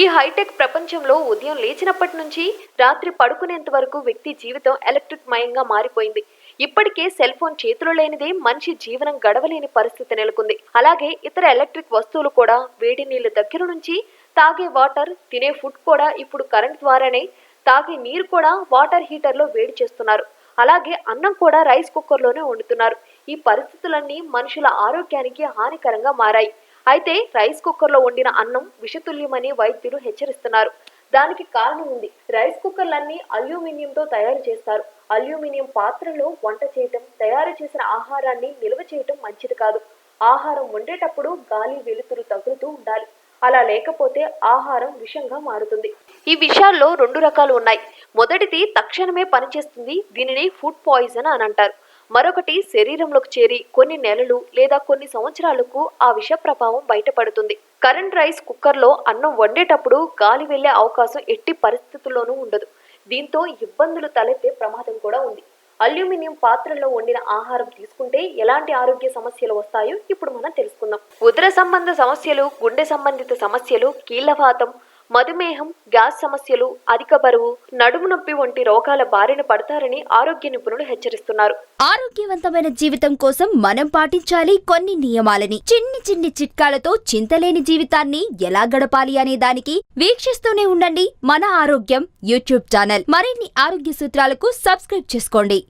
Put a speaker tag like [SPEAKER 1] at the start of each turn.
[SPEAKER 1] ఈ హైటెక్ ప్రపంచంలో ఉదయం లేచినప్పటి నుంచి రాత్రి పడుకునేంత వరకు వ్యక్తి జీవితం ఎలక్ట్రిక్ మయంగా మారిపోయింది. ఇప్పటికే సెల్ ఫోన్ చేతిలో లేనిదే మనిషి జీవనం గడవలేని పరిస్థితి నెలకొంది. అలాగే ఇతర ఎలక్ట్రిక్ వస్తువులు కూడా, వేడి నీళ్ల దగ్గర నుంచి తాగే వాటర్, తినే ఫుడ్ కూడా ఇప్పుడు కరెంట్ ద్వారానే, తాగే నీరు కూడా వాటర్ హీటర్లో వేడి చేస్తున్నారు. అలాగే అన్నం కూడా రైస్ కుక్కర్లోనే వండుతున్నారు. ఈ పరిస్థితులన్నీ మనుషుల ఆరోగ్యానికి హానికరంగా మారాయి. అయితే రైస్ కుక్కర్లో వండిన అన్నం విషతుల్యమని వైద్యులు హెచ్చరిస్తున్నారు. దానికి కారణం ఉంది. రైస్ కుక్కర్లన్నీ అల్యూమినియంతో తయారు చేస్తారు. అల్యూమినియం పాత్రలో వంట చేయటం, తయారు చేసిన ఆహారాన్ని నిల్వ చేయటం మంచిది కాదు. ఆహారం వండేటప్పుడు గాలి, వెలుతురు తగులుతూ ఉండాలి. అలా లేకపోతే ఆహారం విషంగా మారుతుంది. ఈ విషయాల్లో 2 రకాలు ఉన్నాయి. మొదటిది తక్షణమే పనిచేస్తుంది. దీనిని ఫుడ్ పాయిజన్ అని అంటారు. మరొకటి శరీరంలోకి చేరి కొన్ని నెలలు లేదా కొన్ని సంవత్సరాలకు ఆ విష ప్రభావం బయటపడుతుంది. కరెంట్ రైస్ కుక్కర్లో అన్నం వండేటప్పుడు గాలి వెళ్లే అవకాశం ఎట్టి పరిస్థితుల్లోనూ ఉండదు. దీంతో ఇబ్బందులు తలెత్తే ప్రమాదం కూడా ఉంది. అల్యూమినియం పాత్రలో వండిన ఆహారం తీసుకుంటే ఎలాంటి ఆరోగ్య సమస్యలు వస్తాయో ఇప్పుడు మనం తెలుసుకుందాం. ఉదర సంబంధ సమస్యలు, గుండె సంబంధిత సమస్యలు, కీళ్లవాతం, మధుమేహం, గ్యాస్ సమస్యలు, అధిక బరువు, నడుము నొప్పి వంటి రోగాల బారిన పడతారని ఆరోగ్య నిపుణులు హెచ్చరిస్తున్నారు.
[SPEAKER 2] ఆరోగ్యవంతమైన జీవితం కోసం మనం పాటించాలి కొన్ని నియమాలని. చిన్ని చిన్ని చిట్కాలతో చింతలేని జీవితాన్ని ఎలా గడపాలి అనే దానికి వీక్షిస్తూనే ఉండండి మన ఆరోగ్యం యూట్యూబ్ ఛానల్. మరిన్ని ఆరోగ్య సూత్రాలకు సబ్స్క్రైబ్ చేసుకోండి.